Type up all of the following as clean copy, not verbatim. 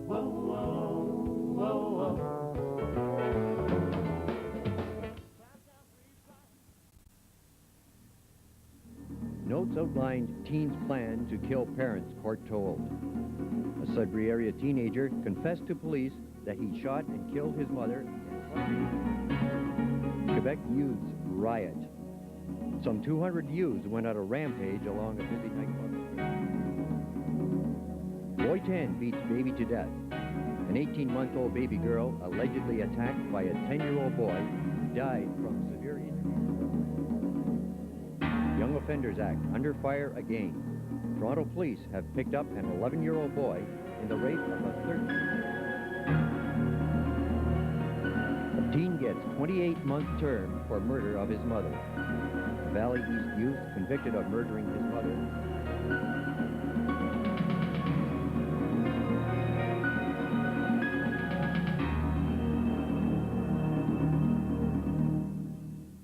Whoa, whoa, whoa, whoa. Notes outlined teen's plan to kill parents, court told. A Sudbury area teenager confessed to police that he shot and killed his mother. Quebec youths riot. Some 200 youths went on a rampage along a busy nightclub street. Boy 10 beats baby to death. An 18-month-old baby girl allegedly attacked by a 10-year-old boy died from severe injuries. Young Offenders Act under fire again. Toronto police have picked up an 11-year-old boy in the rape of a 13. A teen gets 28-month term for murder of his mother. Valley East youth convicted of murdering his mother.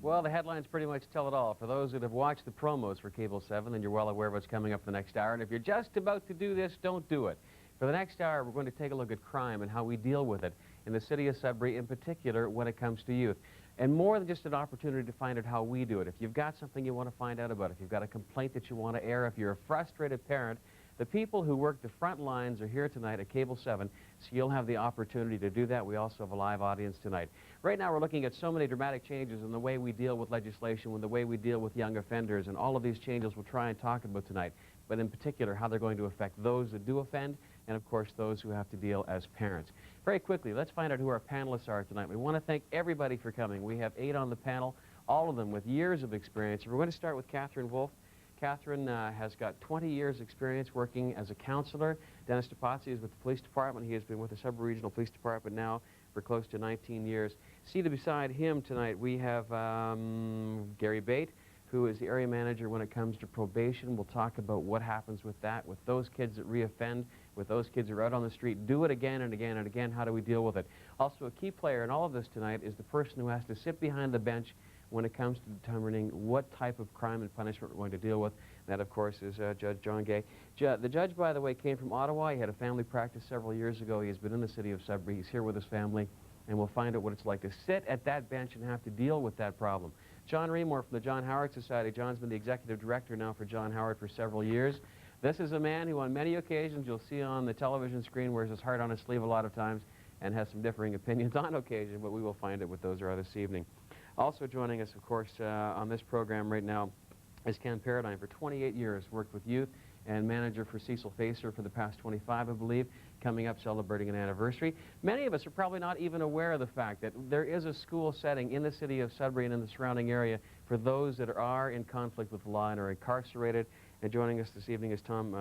Well, the headlines pretty much tell it all. For those that have watched the promos for Cable 7, then you're well aware of what's coming up the next hour. And if you're just about to do this, don't do it. For the next hour, we're going to take a look at crime and how we deal with it in the city of Sudbury, in particular when it comes to youth. And more than just an opportunity to find out how we do it. If you've got something you want to find out about, if you've got a complaint that you want to air, if you're a frustrated parent, the people who work the front lines are here tonight at Cable 7, so you'll have the opportunity to do that. We also have a live audience tonight. Right now we're looking at so many dramatic changes in the way we deal with legislation, in the way we deal with young offenders, and all of these changes we'll try and talk about tonight, but in particular how they're going to affect those that do offend and, of course, those who have to deal as parents. Very quickly, let's find out who our panelists are tonight. We want to thank everybody for coming. We have 8 on the panel, all of them with years of experience. We're going to start with Catherine Wolfe. Catherine has got 20 years experience working as a counselor. Dennis DePazzi is with the police department. He has been with the Sudbury Regional Police Department now for close to 19 years. Seated beside him tonight we have Gary Bate, who is the area manager when it comes to probation. We'll talk about what happens with that, with those kids that reoffend, with those kids who are out on the street, do it again and again and again. How do we deal with it? Also, a key player in all of this tonight is the person who has to sit behind the bench when it comes to determining what type of crime and punishment we're going to deal with. That, of course, is Judge John Gay. The judge, by the way, came from Ottawa. He had a family practice several years ago. He has been in the city of Sudbury. He's here with his family, and we'll find out what it's like to sit at that bench and have to deal with that problem. John Remore from the John Howard Society. John's been the executive director now for John Howard for several years. This is a man who on many occasions you'll see on the television screen wears his heart on his sleeve a lot of times and has some differing opinions on occasion, but we will find out what those are this evening. Also joining us, of course, on this program right now is Ken Paradine. For 28 years, worked with youth and manager for Cecil Facer for the past 25, I believe, coming up celebrating an anniversary. Many of us are probably not even aware of the fact that there is a school setting in the city of Sudbury and in the surrounding area for those that are in conflict with the law and are incarcerated. And joining us this evening is Tom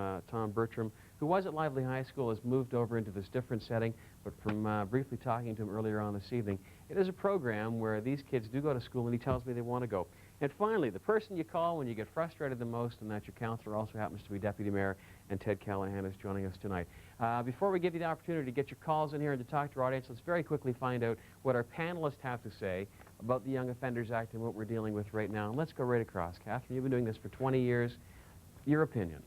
Bertrim, who was at Lively High School, has moved over into this different setting, but from briefly talking to him earlier on this evening, it is a program where these kids do go to school and he tells me they want to go. And finally, the person you call when you get frustrated the most, and that's your counselor, also happens to be Deputy Mayor, and Ted Callahan is joining us tonight. Before we give you the opportunity to get your calls in here and to talk to our audience, let's very quickly find out what our panelists have to say about the Young Offenders Act and what we're dealing with right now. And let's go right across. Catherine, you've been doing this for 20 years. Your opinion?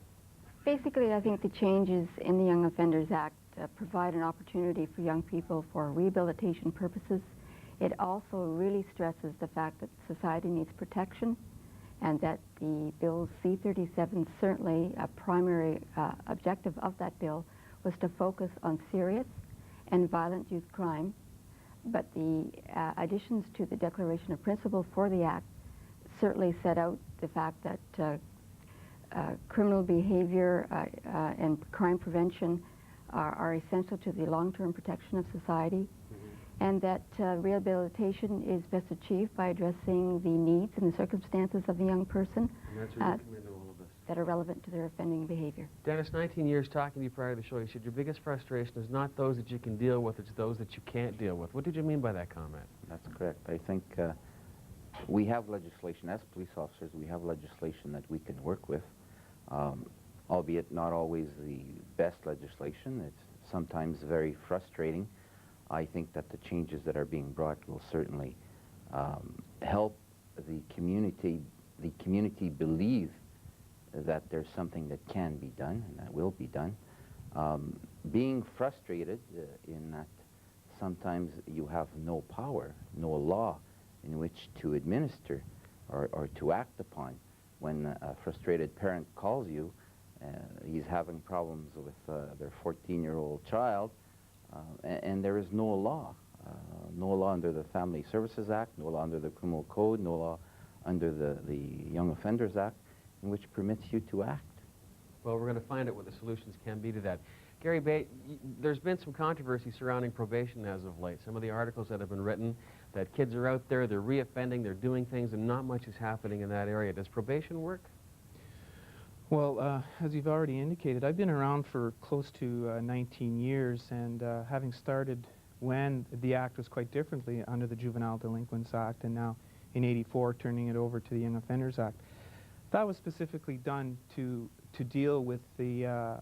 Basically, I think the changes in the Young Offenders Act provide an opportunity for young people for rehabilitation purposes. It also really stresses the fact that society needs protection and that the Bill C-37, certainly a primary objective of that bill, was to focus on serious and violent youth crime. But the additions to the Declaration of Principle for the Act certainly set out the fact that criminal behavior and crime prevention are essential to the long-term protection of society, and that rehabilitation is best achieved by addressing the needs and the circumstances of the young person that are relevant to their offending behavior. Dennis, 19 years talking to you prior to the show, you said your biggest frustration is not those that you can deal with, it's those that you can't deal with. What did you mean by that comment? That's correct. I think we have legislation, as police officers, we have legislation that we can work with, albeit not always the best legislation. It's sometimes very frustrating. I think that the changes that are being brought will certainly help the community believe that there's something that can be done and that will be done. being frustrated in that sometimes you have no power, no law in which to administer or to act upon. When a frustrated parent calls you, he's having problems with their 14-year-old child, and there is no law. No law under the Family Services Act, no law under the Criminal Code, no law under the Young Offenders Act, in which permits you to act. Well, we're going to find out what the solutions can be to that. Gary Bay, there's been some controversy surrounding probation as of late. Some of the articles that have been written that kids are out there, they're reoffending, they're doing things, and not much is happening in that area. Does probation work? Well, as you've already indicated, I've been around for close to 19 years, and having started when the Act was quite differently under the Juvenile Delinquents Act, and now in '84 turning it over to the Young Offenders Act. That was specifically done to deal with the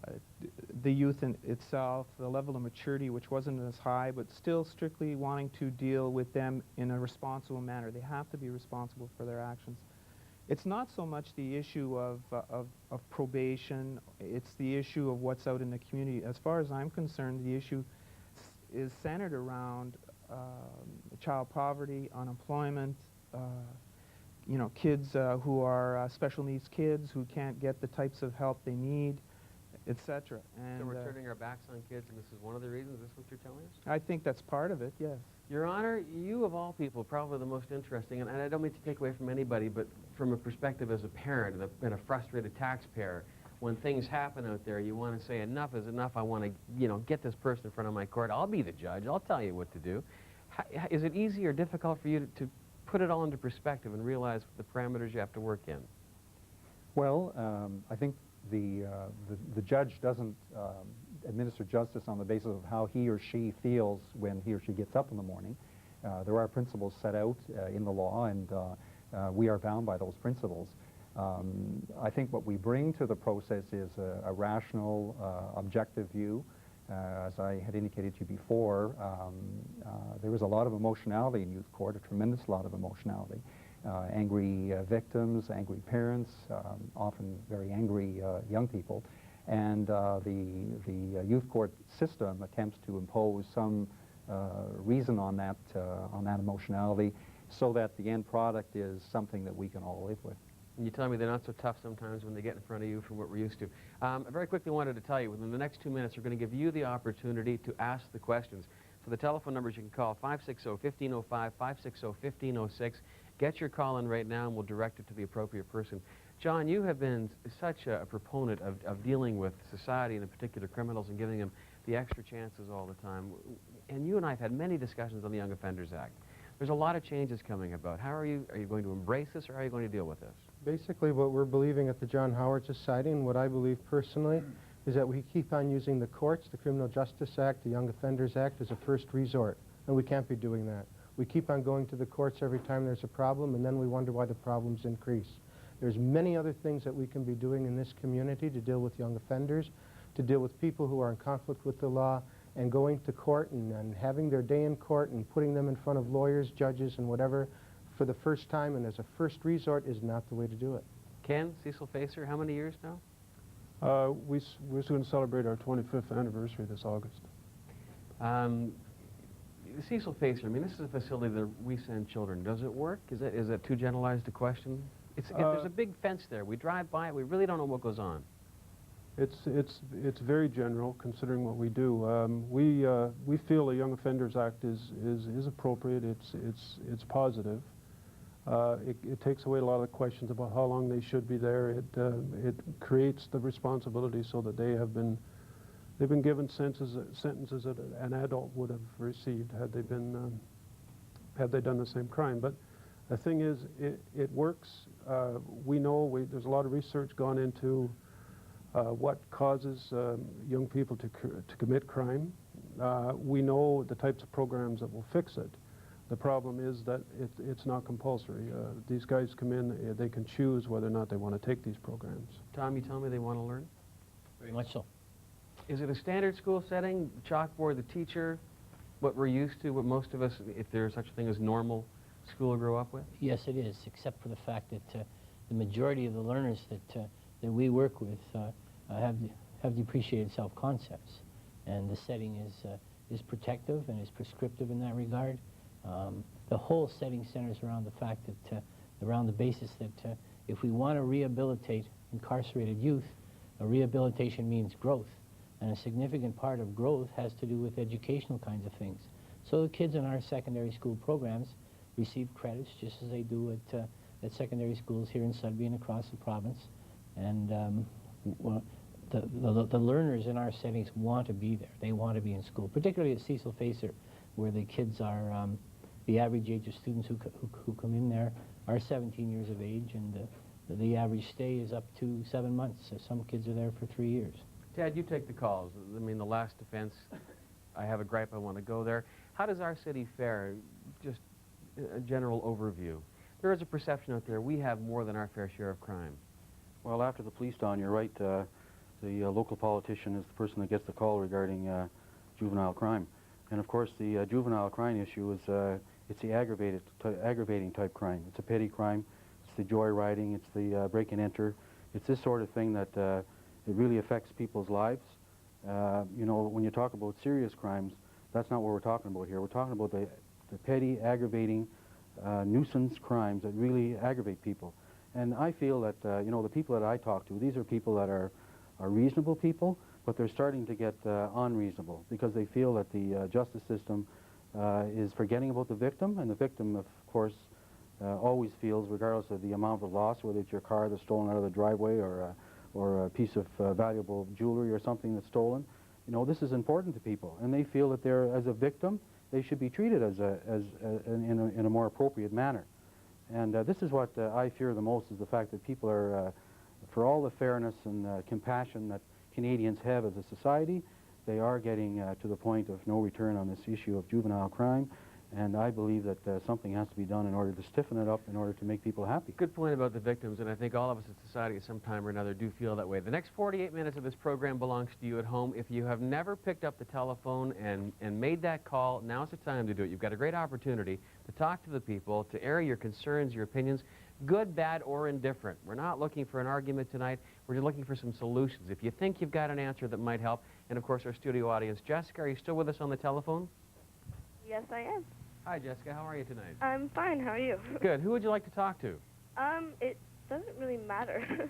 youth in itself, the level of maturity which wasn't as high, but still strictly wanting to deal with them in a responsible manner. They have to be responsible for their actions. It's not so much the issue of probation, it's the issue of what's out in the community. As far as I'm concerned, the issue is centered around child poverty, unemployment, you know, kids who are special needs kids who can't get the types of help they need, etc. So we're turning our backs on kids, and this is one of the reasons? Is this what you're telling us? I think that's part of it, yes. Your Honor, you of all people, probably the most interesting, and I don't mean to take away from anybody, but from a perspective as a parent and a frustrated taxpayer, when things happen out there, you want to say enough is enough. I want to, you know, get this person in front of my court. I'll be the judge. I'll tell you what to do. Is it easy or difficult for you to put it all into perspective and realize the parameters you have to work in? Well, I think the judge doesn't administer justice on the basis of how he or she feels when he or she gets up in the morning. There are principles set out in the law, and we are bound by those principles. I think what we bring to the process is a rational, objective view. As I had indicated to you before, there is a lot of emotionality in youth court, a tremendous lot of emotionality. Angry victims, angry parents, often very angry young people. And the youth court system attempts to impose some reason on that emotionality so that the end product is something that we can all live with. And you tell me they're not so tough sometimes when they get in front of you from what we're used to. I very quickly wanted to tell you, within the next 2 minutes, we're going to give you the opportunity to ask the questions. So the telephone numbers you can call, 560-1505, 560-1506. Get your call in right now, and we'll direct it to the appropriate person. John, you have been such a proponent of dealing with society, and in particular criminals, and giving them the extra chances all the time. And you and I have had many discussions on the Young Offenders Act. There's a lot of changes coming about. How are you going to embrace this, or how are you going to deal with this? Basically, what we're believing at the John Howard Society, and what I believe personally, is that we keep on using the courts, the Criminal Justice Act, the Young Offenders Act, as a first resort, and we can't be doing that. We keep on going to the courts every time there's a problem, and then we wonder why the problems increase. There's many other things that we can be doing in this community to deal with young offenders, to deal with people who are in conflict with the law, and going to court and having their day in court and putting them in front of lawyers, judges, and whatever for the first time and as a first resort is not the way to do it. Ken, Cecil Facer, how many years now? We're going to celebrate our 25th anniversary this August. Cecil Facer, I mean, this is a facility that we send children. Does it work? Is it too generalized a question? There's a big fence there. We drive by it. We really don't know what goes on. It's very general, considering what we do. We feel the Young Offenders Act is appropriate. It's positive. It takes away a lot of the questions about how long they should be there. It creates the responsibility so that they've been given sentences that an adult would have received had they done the same crime. But the thing is, it works. We know there's a lot of research gone into what causes young people to commit crime. We know the types of programs that will fix it. The problem is that it's not compulsory. These guys come in, they can choose whether or not they want to take these programs. Tom, you tell me they want to learn? Very much so. Is it a standard school setting, chalkboard, the teacher, what we're used to, what most of us, if there's such a thing as normal school, grow up with? Yes, it is, except for the fact that the majority of the learners that we work with have depreciated self-concepts. and the setting is protective and is prescriptive in that regard. The whole setting centers around the fact that, around the basis that if we want to rehabilitate incarcerated youth, rehabilitation means growth, and a significant part of growth has to do with educational kinds of things. So the kids in our secondary school programs receive credits just as they do at secondary schools here in Sudbury and across the province. And the learners in our settings want to be there. They want to be in school, particularly at Cecil Facer, where the kids are, the average age of students who come in there are 17 years of age, and the average stay is up to 7 months. So some kids are there for 3 years. Ted, you take the calls. I mean, the last offense, I have a gripe, I want to go there. How does our city fare? Just a general overview. There is a perception out there we have more than our fair share of crime. Well, after the police, Don, you're right. The local politician is the person that gets the call regarding juvenile crime. And of course, the juvenile crime issue is it's the aggravating type crime. It's a petty crime. It's the joyriding. It's the break and enter. It's this sort of thing that it really affects people's lives. You know, when you talk about serious crimes, that's not what we're talking about here. We're talking about the petty, aggravating nuisance crimes that really aggravate people. And I feel that, you know, the people that I talk to, these are people that are reasonable people, but they're starting to get unreasonable because they feel that the justice system is forgetting about the victim, and the victim, of course, always feels, regardless of the amount of loss, whether it's your car that's stolen out of the driveway or a piece of valuable jewelry or something that's stolen, you know, this is important to people, and they feel that they're, as a victim, they should be treated in a more appropriate manner. And this is what I fear the most, is the fact that people are, for all the fairness and compassion that Canadians have as a society, they are getting to the point of no return on this issue of juvenile crime. And I believe that something has to be done in order to stiffen it up, in order to make people happy. Good point about the victims, and I think all of us in society at some time or another do feel that way. The next 48 minutes of this program belongs to you at home. If you have never picked up the telephone and made that call, now's the time to do it. You've got a great opportunity to talk to the people, to air your concerns, your opinions, good, bad, or indifferent. We're not looking for an argument tonight. We're just looking for some solutions. If you think you've got an answer that might help, and of course our studio audience. Jessica, are you still with us on the telephone? Yes, I am. Hi, Jessica. How are you tonight? I'm fine. How are you? Good. Who would you like to talk to? It doesn't really matter.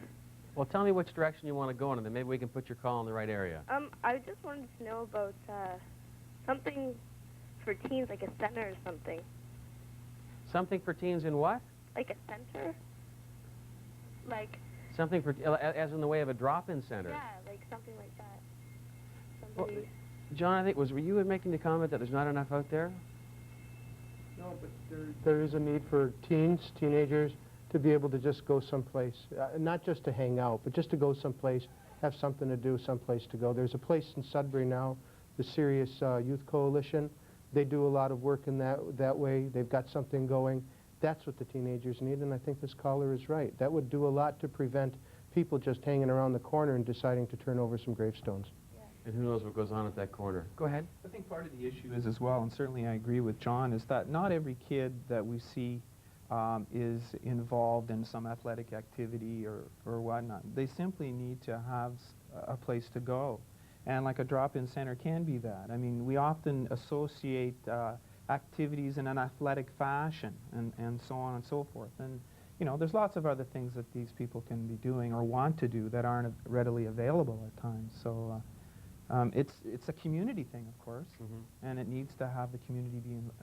Well, tell me which direction you want to go in, and then maybe we can put your call in the right area. I just wanted to know about something for teens, like a center or something. Something for teens in what? Like a center? Like... Something for, as in the way of a drop-in center? Yeah, like something like that. Somebody... Well, John, I think, were you making the comment that there's not enough out there? No, but there is a need for teens, teenagers, to be able to just go someplace, not just to hang out, but just to go someplace, have something to do, someplace to go. There's a place in Sudbury now, the Serious Youth Coalition. They do a lot of work in that way. They've got something going. That's what the teenagers need, and I think this caller is right. That would do a lot to prevent people just hanging around the corner and deciding to turn over some gravestones. And who knows what goes on at that corner. Go ahead. I think part of the issue is as well, and certainly I agree with John, is that not every kid that we see is involved in some athletic activity or whatnot. They simply need to have a place to go. And like a drop-in center can be that. I mean, we often associate activities in an athletic fashion and so on and so forth. And, you know, there's lots of other things that these people can be doing or want to do that aren't readily available at times. So it's a community thing, of course, and it needs to have the community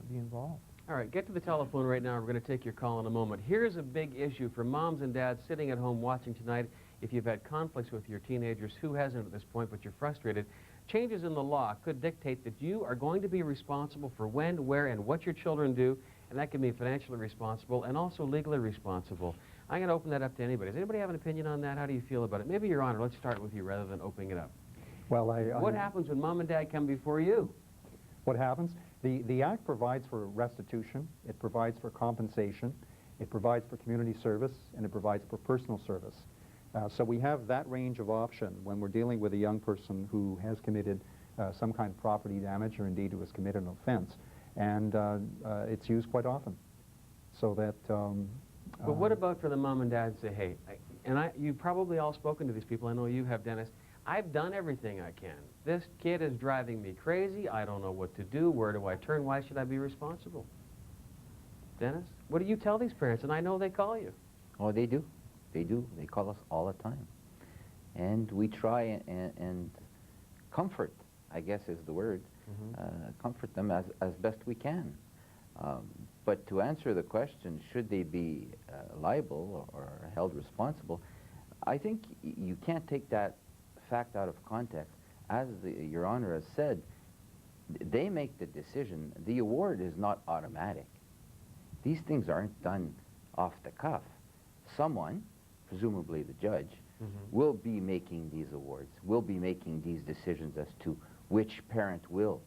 be involved. All right, get to the telephone right now. We're going to take your call in a moment. Here's a big issue for moms and dads sitting at home watching tonight. If you've had conflicts with your teenagers, who hasn't at this point, but you're frustrated, changes in the law could dictate that you are going to be responsible for when, where, and what your children do, and that can be financially responsible and also legally responsible. I'm going to open that up to anybody. Does anybody have an opinion on that? How do you feel about it? Maybe, Your Honor, let's start with you rather than opening it up. Well, what happens when mom and dad come before you? What happens? The Act provides for restitution, it provides for compensation, it provides for community service, and it provides for personal service. So we have that range of option when we're dealing with a young person who has committed some kind of property damage or indeed who has committed an offense. And it's used quite often. So that... but what about for the mom and dad say, hey, you've probably all spoken to these people, I know you have, Dennis, I've done everything I can. This kid is driving me crazy. I don't know what to do. Where do I turn? Why should I be responsible? Dennis, what do you tell these parents? And I know they call you. Oh, they do. They do. They call us all the time. And we try and comfort, I guess is the word, comfort them as best we can. But to answer the question, should they be liable or held responsible, I think you can't take that fact out of context. As Your Honor has said, they make the decision. The award is not automatic. These things aren't done off the cuff. Someone, presumably the judge, will be making these awards, will be making these decisions as to which parent will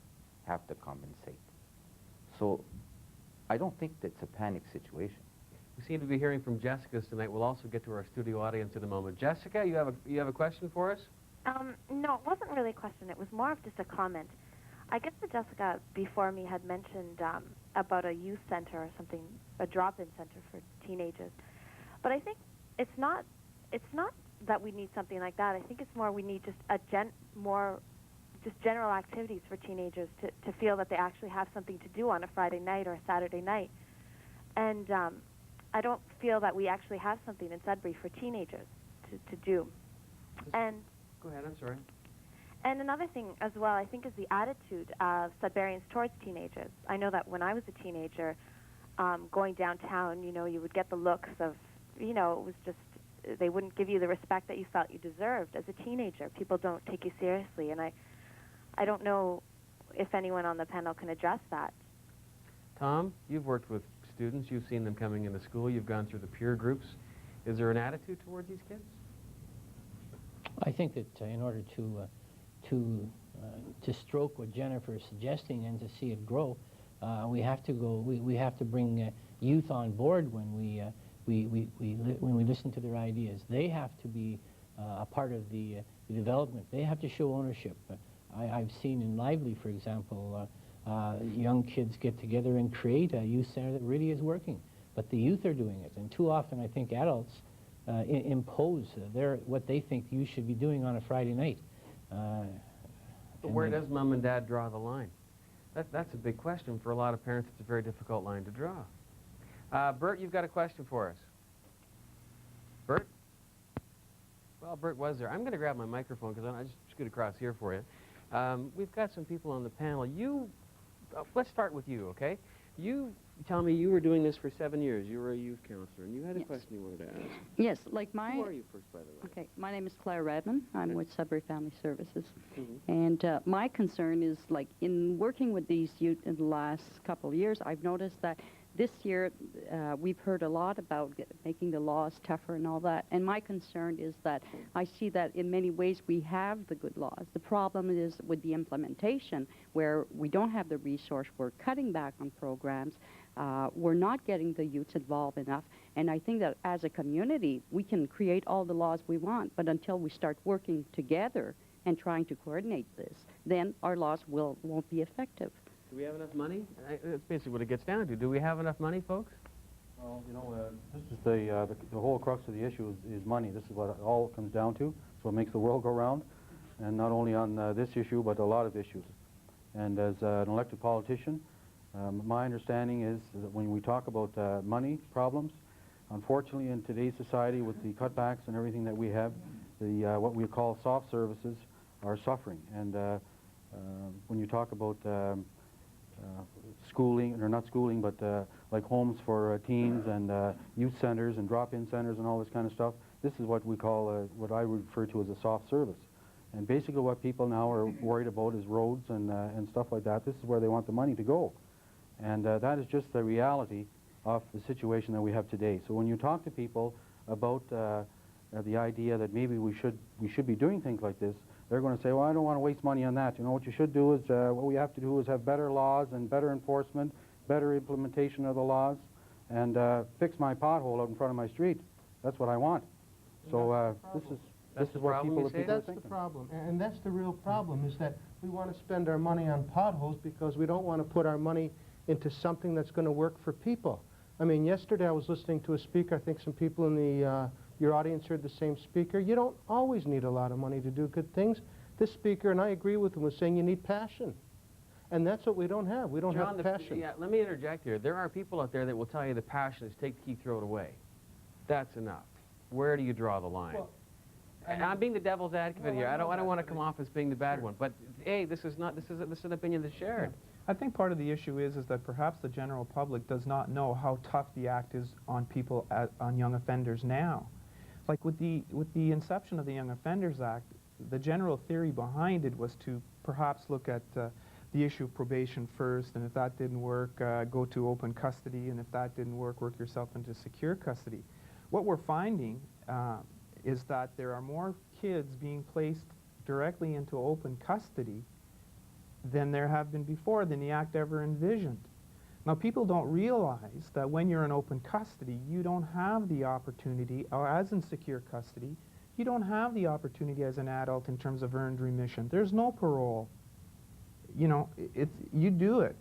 have to compensate. So I don't think that's a panic situation. We seem to be hearing from Jessica's tonight. We'll also get to our studio audience in a moment. Jessica, you have a question for us? No, it wasn't really a question. It was more of just a comment. I guess that Jessica before me had mentioned about a youth center or something, a drop-in center for teenagers. But I think it's not that we need something like that. I think it's more we need just just general activities for teenagers to feel that they actually have something to do on a Friday night or a Saturday night. And I don't feel that we actually have something in Sudbury for teenagers to do. And go ahead, I'm sorry. And another thing as well, I think, is the attitude of Sudburyans towards teenagers. I know that when I was a teenager, going downtown, you would get the looks of, it was just, they wouldn't give you the respect that you felt you deserved as a teenager. People don't take you seriously, and I don't know if anyone on the panel can address that. Tom, you've worked with students. You've seen them coming into school. You've gone through the peer groups. Is there an attitude towards these kids? I think that in order to stroke what Jennifer is suggesting and to see it grow, we have to bring youth on board when we listen to their ideas. They have to be a part of the development. They have to show ownership. I've seen in Lively, for example, young kids get together and create a youth center that really is working, but the youth are doing it. And too often, I think adults impose what they think you should be doing on a Friday night. But where does mom and dad draw the line? That's a big question. For a lot of parents, it's a very difficult line to draw. Bert, you've got a question for us. Bert? Well, Bert was there. I'm going to grab my microphone because I just scoot across here for you. We've got some people on the panel. Let's start with you, okay? You tell me you were doing this for 7 years. You were a youth counselor, and you had a question you wanted to ask. Yes, like my... Who are you first, by the way? Okay, my name is Claire Redman. I'm with Sudbury Family Services. And my concern is, like, in working with these youth in the last couple of years, I've noticed that this year we've heard a lot about making the laws tougher and all that. And my concern is that I see that in many ways we have the good laws. The problem is with the implementation, where we don't have the resource, we're cutting back on programs, we're not getting the youth involved enough. And I think that as a community, we can create all the laws we want, but until we start working together and trying to coordinate this, then our laws won't be effective. Do we have enough money? That's basically what it gets down to. Do we have enough money, folks? Well, this is the whole crux of the issue is money. This is what it all comes down to. It's what makes the world go round, and not only on this issue, but a lot of issues. And as an elected politician, my understanding is that when we talk about money problems, unfortunately in today's society with the cutbacks and everything that we have, what we call soft services are suffering. And when you talk about schooling, or not schooling, but like homes for teens and youth centers and drop-in centers and all this kind of stuff, this is what we call, what I refer to as a soft service. And basically what people now are worried about is roads and stuff like that. This is where they want the money to go. And that is just the reality of the situation that we have today. So when you talk to people about the idea that maybe we should be doing things like this, they're going to say, well, I don't want to waste money on that. You know, what you should do is, what we have to do is have better laws and better enforcement, better implementation of the laws, and fix my pothole out in front of my street. That's what I want. So this is what people are thinking. That's the problem, and that's the real problem, is that we want to spend our money on potholes because we don't want to put our money into something that's going to work for people. I mean, yesterday I was listening to a speaker. I think some people in your audience heard the same speaker. You don't always need a lot of money to do good things. This speaker, and I agree with him, was saying you need passion. And that's what we don't have. We don't John, have passion. Yeah, let me interject here. There are people out there that will tell you the passion is take the key, throw it away. That's enough. Where do you draw the line? Well, and I'm being the devil's advocate here. I don't want to come off as being the bad one. But hey, this is an opinion that's shared. Yeah. I think part of the issue is that perhaps the general public does not know how tough the act is on people, on young offenders now. Like with the inception of the Young Offenders Act, the general theory behind it was to perhaps look at the issue of probation first, and if that didn't work, go to open custody, and if that didn't work, work yourself into secure custody. What we're finding is that there are more kids being placed directly into open custody than there have been before, than the Act ever envisioned. Now, people don't realize that when you're in open custody, you don't have the opportunity, or as in secure custody, you don't have the opportunity as an adult in terms of earned remission. There's no parole. You know, you do it.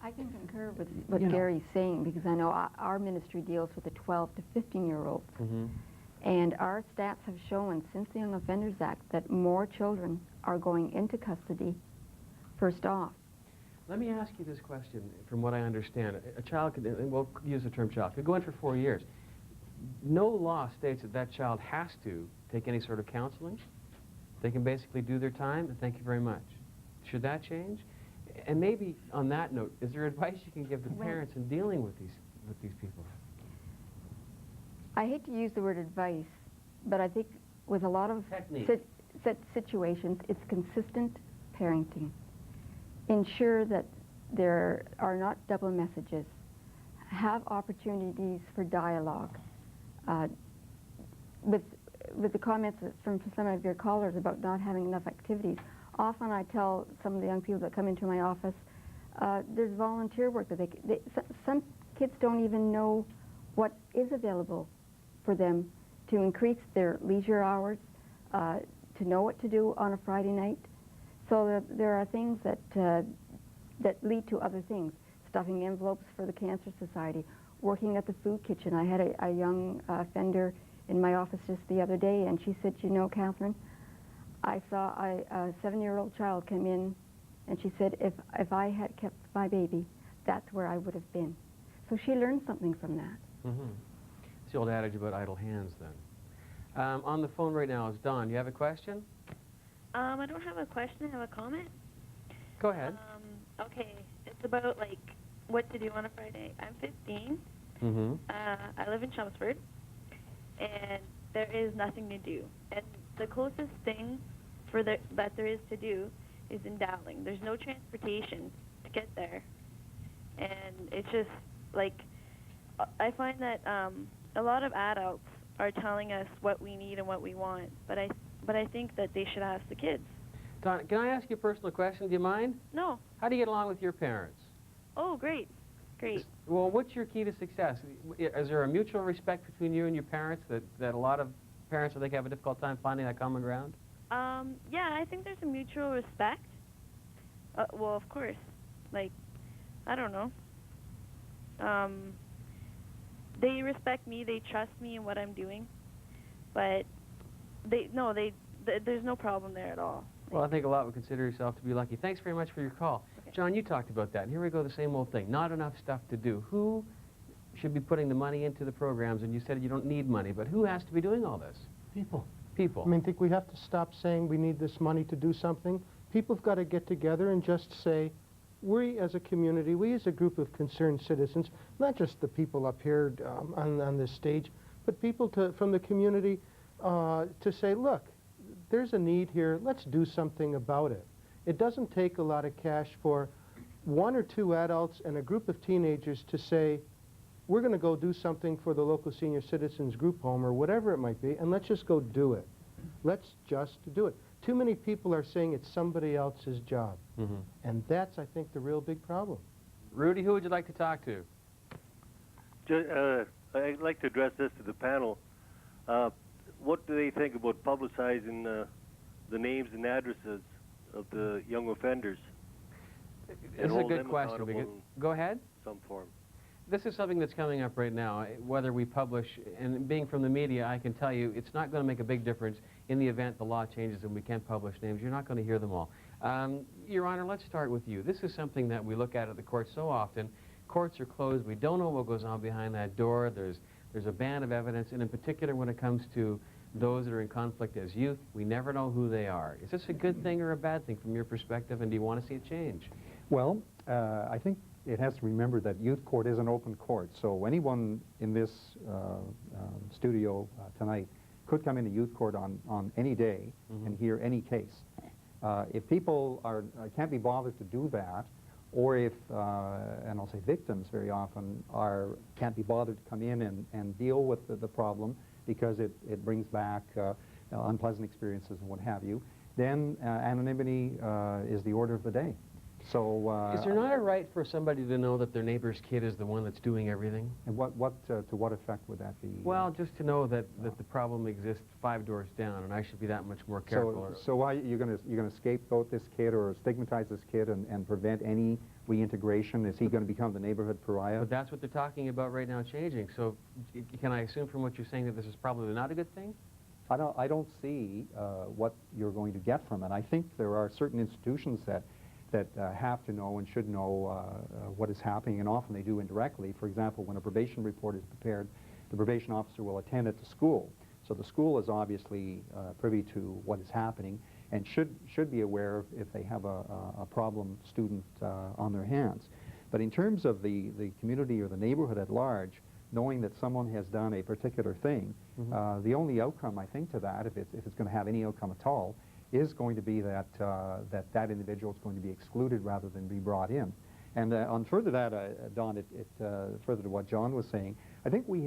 I can concur with what Gary's saying, because I know our ministry deals with the 12 to 15-year-olds. Mm-hmm. And our stats have shown since the Young Offenders Act that more children are going into custody first off. Let me ask you this question, from what I understand. A child could, and we'll use the term child, could go in for 4 years. No law states that that child has to take any sort of counseling. They can basically do their time, and thank you very much. Should that change? And maybe on that note, is there advice you can give the parents in dealing with these people? I hate to use the word advice, but I think with a lot of situations, it's consistent parenting. Ensure that there are not double messages. Have opportunities for dialogue. With the comments from some of your callers about not having enough activities, often I tell some of the young people that come into my office, there's volunteer work that some kids don't even know what is available for them to increase their leisure hours, to know what to do on a Friday night. So there are things that lead to other things. Stuffing envelopes for the Cancer Society, working at the food kitchen. I had a young offender in my office just the other day, and she said, you know, Catherine, I saw a 7-year-old child come in, and she said, if I had kept my baby, that's where I would have been. So she learned something from that. Mm-hmm. It's the old adage about idle hands, then. On the phone right now is Don. Do you have a question? I don't have a question. I have a comment. Go ahead. Okay. It's about, like, what to do on a Friday. I'm 15. Mm-hmm. I live in Chelmsford, and there is nothing to do. And the closest thing that there is to do is in Dowling. There's no transportation to get there. And it's just, like, I find that a lot of adults are telling us what we need and what we want, but I think that they should ask the kids. Don, can I ask you a personal question? Do you mind? No. How do you get along with your parents? Oh, great. Great. Well, what's your key to success? Is there a mutual respect between you and your parents that a lot of parents, I think, have a difficult time finding that common ground? Yeah, I think there's a mutual respect. Well, of course. Like, I don't know. They respect me, they trust me in what I'm doing, but there's no problem there at all. Well, I think a lot would consider yourself to be lucky. Thanks very much for your call. Okay. John, you talked about that, and here we go, the same old thing. Not enough stuff to do. Who should be putting the money into the programs? And you said you don't need money, but who has to be doing all this? People. People. I mean, I think we have to stop saying we need this money to do something. People have got to get together and just say, we as a community, we as a group of concerned citizens, not just the people up here on this stage, but people from the community to say, look, there's a need here, let's do something about it. It doesn't take a lot of cash for 1 or 2 adults and a group of teenagers to say, we're going to go do something for the local senior citizens group home or whatever it might be, and let's just go do it. Let's just do it. Too many people are saying it's somebody else's job. Mm-hmm. And that's, I think, the real big problem. Rudy, who would you like to talk to? I'd like to address this to the panel. What do they think about publicizing the names and addresses of the young offenders? This is a good question. Because, go ahead. Some form. This is something that's coming up right now, whether we publish, and being from the media, I can tell you it's not going to make a big difference in the event the law changes and we can't publish names. You're not going to hear them all. Your Honor, let's start with you. This is something that we look at the courts so often. Courts are closed. We don't know what goes on behind that door. There's a ban of evidence, and in particular when it comes to those that are in conflict as youth, we never know who they are. Is this a good thing or a bad thing from your perspective, and do you want to see it change? Well, I think it has to remember that youth court is an open court, so anyone in this studio tonight could come into youth court on any day and hear any case. If people can't be bothered to do that, or if, and I'll say victims very often, can't be bothered to come in and deal with the problem because it brings back unpleasant experiences and what have you, then anonymity is the order of the day. So is there not a right for somebody to know that their neighbor's kid is the one that's doing everything? And to what effect would that be? Well, just to know that the problem exists 5 doors down, and I should be that much more careful. So why you're going to scapegoat this kid or stigmatize this kid and prevent any reintegration? Is he going to become the neighborhood pariah? But that's what they're talking about right now, changing. So can I assume from what you're saying that this is probably not a good thing? I don't see what you're going to get from it. I think there are certain institutions that have to know and should know what is happening, and often they do indirectly. For example, when a probation report is prepared, the probation officer will attend it to school. So the school is obviously privy to what is happening and should be aware if they have a problem student on their hands. But in terms of the community or the neighborhood at large, knowing that someone has done a particular thing, the only outcome, I think, to that, if it's going to have any outcome at all, is going to be that that individual is going to be excluded rather than be brought in. And on further to that, Don, further to what John was saying, I think we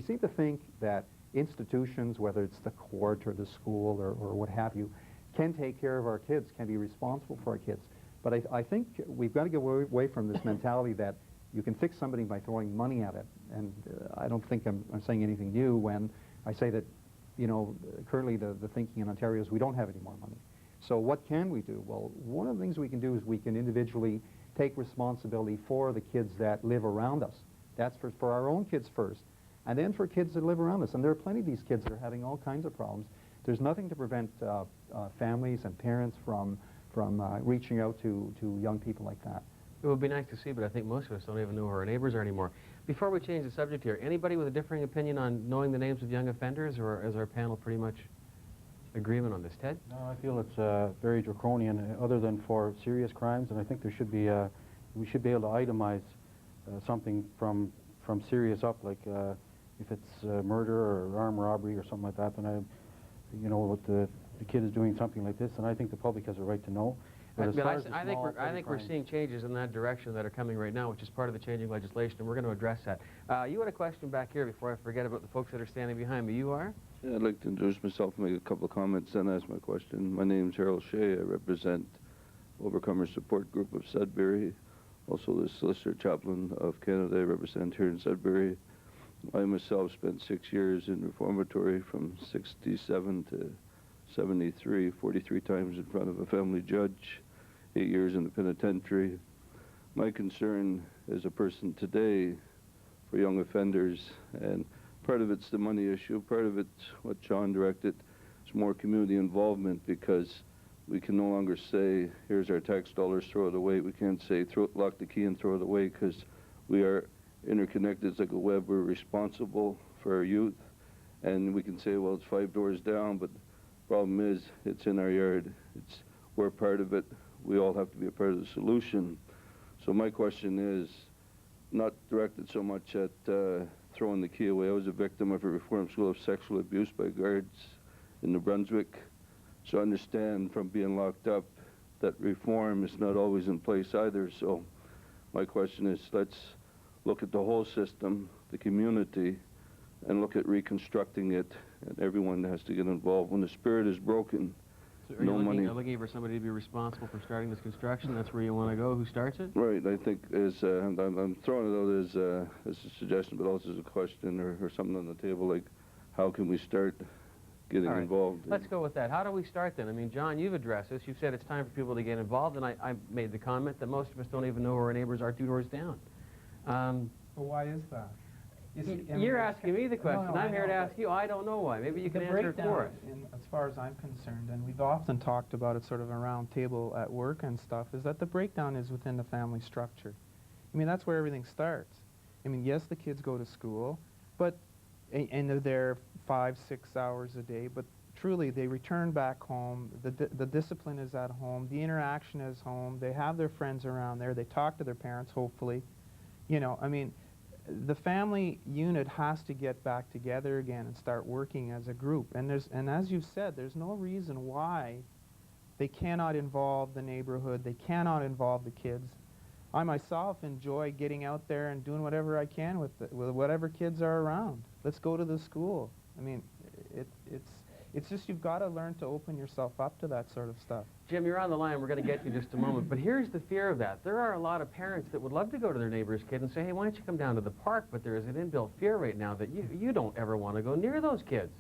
seem to think that institutions, whether it's the court or the school or what have you, can take care of our kids, can be responsible for our kids. But I think we've got to get away from this mentality that you can fix somebody by throwing money at it. And I don't think I'm saying anything new when I say that, you know, currently the thinking in Ontario is we don't have any more money. So what can we do? Well, one of the things we can do is we can individually take responsibility for the kids that live around us. That's for our own kids first, and then for kids that live around us. And there are plenty of these kids that are having all kinds of problems. There's nothing to prevent families and parents from reaching out to young people like that. It would be nice to see, but I think most of us don't even know who our neighbors are anymore. Before we change the subject here, anybody with a differing opinion on knowing the names of young offenders, or is our panel pretty much agreement on this? Ted? No, I feel it's very draconian, other than for serious crimes, and I think there should be we should be able to itemize something from serious up, like if it's murder or armed robbery or something like that. Then you know, what the kid is doing something like this, and I think the public has a right to know. I think we're seeing changes in that direction that are coming right now, which is part of the changing legislation, and we're going to address that. You had a question back here before I forget about the folks that are standing behind me. You are? Yeah, I'd like to introduce myself and make a couple of comments, then ask my question. My name's Harold Shea. I represent Overcomer Support Group of Sudbury, also the Solicitor Chaplain of Canada. I represent here in Sudbury. I myself spent 6 years in reformatory from 67 to 73, 43 times in front of a family judge, 8 years in the penitentiary. My concern as a person today for young offenders, and part of it's the money issue, part of it's what John directed, it's more community involvement, because we can no longer say, here's our tax dollars, throw it away. We can't say, lock the key and throw it away, because we are interconnected. It's like a web. We're responsible for our youth, and we can say, well, it's 5 doors down, but the problem is it's in our yard. We're part of it. We all have to be a part of the solution. So my question is not directed so much at throwing the key away. I was a victim of a reform school of sexual abuse by guards in New Brunswick. So I understand from being locked up that reform is not always in place either. So my question is, let's look at the whole system, the community, and look at reconstructing it, and everyone has to get involved. When the spirit is broken, so no money. Are you looking for somebody to be responsible for starting this construction? That's where you want to go. Who starts it? Right. I think I'm throwing it out as a suggestion, but also as a question or something on the table, like how can we start getting involved? Let's go with that. How do we start then? I mean, John, you've addressed this. You've said it's time for people to get involved, and I made the comment that most of us don't even know who our neighbors are 2 doors down. Well, why is that? You see, I mean, You're asking me the question. No, I'm I here to know, ask you. I don't know why. Maybe you can the answer it breakdown for us. as far as I'm concerned, and we've often talked about it sort of around table at work and stuff, is that the breakdown is within the family structure. I mean, that's where everything starts. I mean, yes, the kids go to school, but and they're there 5, 6 hours a day, but truly they return back home. The discipline is at home. The interaction is home. They have their friends around there. They talk to their parents, hopefully. You know, I mean, the family unit has to get back together again and start working as a group. And as you've said, there's no reason why they cannot involve the neighborhood. They cannot involve the kids. I myself enjoy getting out there and doing whatever I can with whatever kids are around. Let's go to the school. I mean, it's just you've got to learn to open yourself up to that sort of stuff. Jim, you're on the line. We're going to get to you in just a moment. But here's the fear of that. There are a lot of parents that would love to go to their neighbor's kid and say, hey, why don't you come down to the park? But there is an inbuilt fear right now that you don't ever want to go near those kids.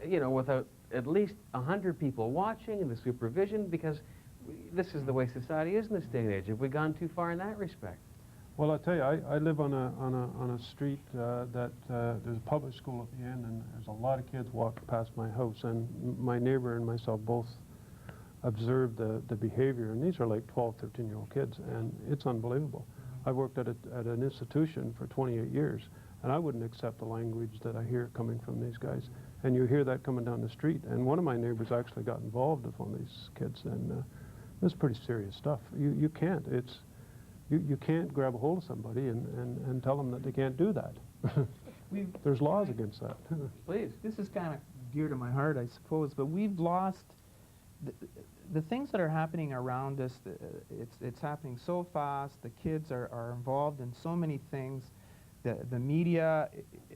You know, without at least 100 people watching and the supervision, because this is the way society is in this day and age. Have we gone too far in that respect? Well, I'll tell you, I live on a street that there's a public school at the end, and there's a lot of kids walk past my house, and my neighbor and myself both observed the behavior, and these are like 12, 13-year-old kids, and it's unbelievable. I've worked at an institution for 28 years, and I wouldn't accept the language that I hear coming from these guys. And you hear that coming down the street, and one of my neighbors actually got involved with one of these kids, and it's pretty serious stuff. You can't. You can't grab a hold of somebody and tell them that they can't do that. There's laws against that. Please. This is kind of dear to my heart, I suppose, but we've lost the things that are happening around us. It's happening so fast. The kids are involved in so many things. The media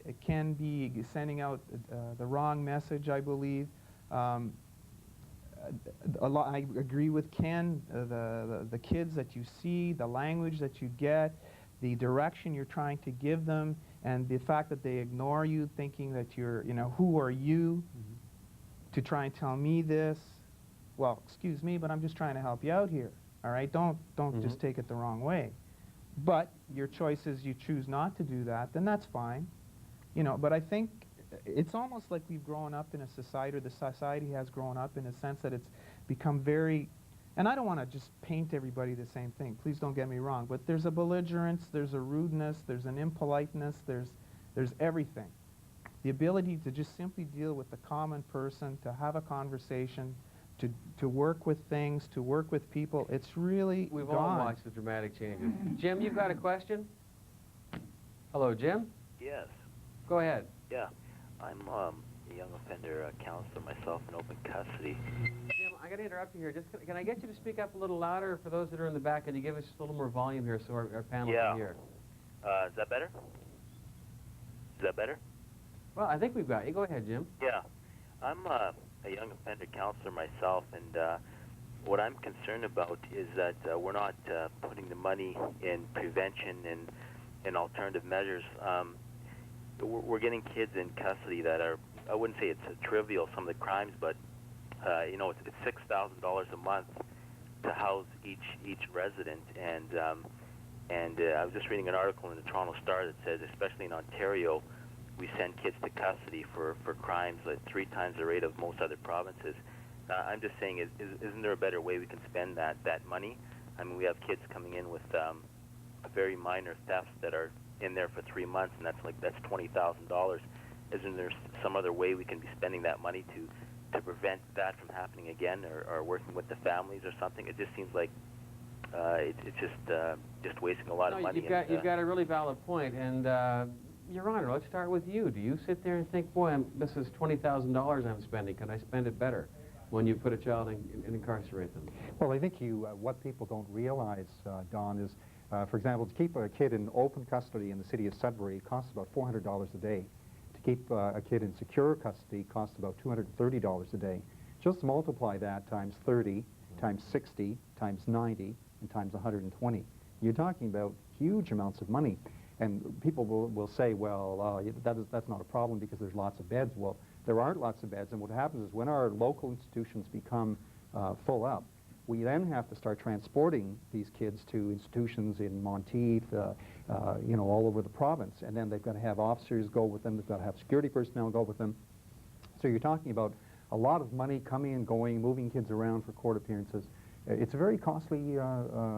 it can be sending out the wrong message, I believe. I agree with Ken. The kids that you see, the language that you get, the direction you're trying to give them, and the fact that they ignore you, thinking that you're, you know, who are you to try and tell me this? Well, excuse me, but I'm just trying to help you out here. All right, don't just take it the wrong way. But your choice is you choose not to do that, then that's fine. You know, but I think it's almost like we've grown up in a society, or the society has grown up in a sense that it's become very, and I don't want to just paint everybody the same thing, please don't get me wrong, but there's a belligerence, there's a rudeness, there's an impoliteness, there's everything. The ability to just simply deal with the common person, to have a conversation, to work with things, to work with people, it's really We've gone. all watched the dramatic changes. Jim, you've got a question? Hello, Jim? Yes. Go ahead. Yeah. I'm a young offender counselor myself in open custody. Jim, I got to interrupt you here. Just can I get you to speak up a little louder for those that are in the back? Can you give us just a little more volume here so our panel can hear? Is that better? Is that better? Well, I think we've got you. Go ahead, Jim. Yeah. I'm a young offender counselor myself, and what I'm concerned about is that we're not putting the money in prevention and alternative measures. We're getting kids in custody that are, I wouldn't say it's trivial, some of the crimes, but you know, it's $6,000 a month to house each resident, and I was just reading an article in the Toronto Star that says, especially in Ontario, we send kids to custody for crimes like 3 times the rate of most other provinces. I'm just saying, isn't there a better way we can spend that money? I mean, we have kids coming in with very minor thefts that are in there for 3 months, and that's $20,000. Isn't there some other way we can be spending that money to prevent that from happening again, or working with the families or something? It just seems like it's just wasting a lot of money. You've got a really valid point, and Your Honor, let's start with you. Do you sit there and think, boy, this is $20,000 I'm spending. Can I spend it better? When you put a child and incarcerate them? Well, I think what people don't realize, Don, is, for example, to keep a kid in open custody in the city of Sudbury costs about $400 a day. To keep a kid in secure custody costs about $230 a day. Just multiply that times 30, times 60, times 90, and times 120. You're talking about huge amounts of money. And people will say, well, that's not a problem because there's lots of beds. Well, there aren't lots of beds, and what happens is when our local institutions become full up, we then have to start transporting these kids to institutions in Monteith, you know, all over the province. And then they've got to have officers go with them. They've got to have security personnel go with them. So you're talking about a lot of money coming and going, moving kids around for court appearances. It's a very costly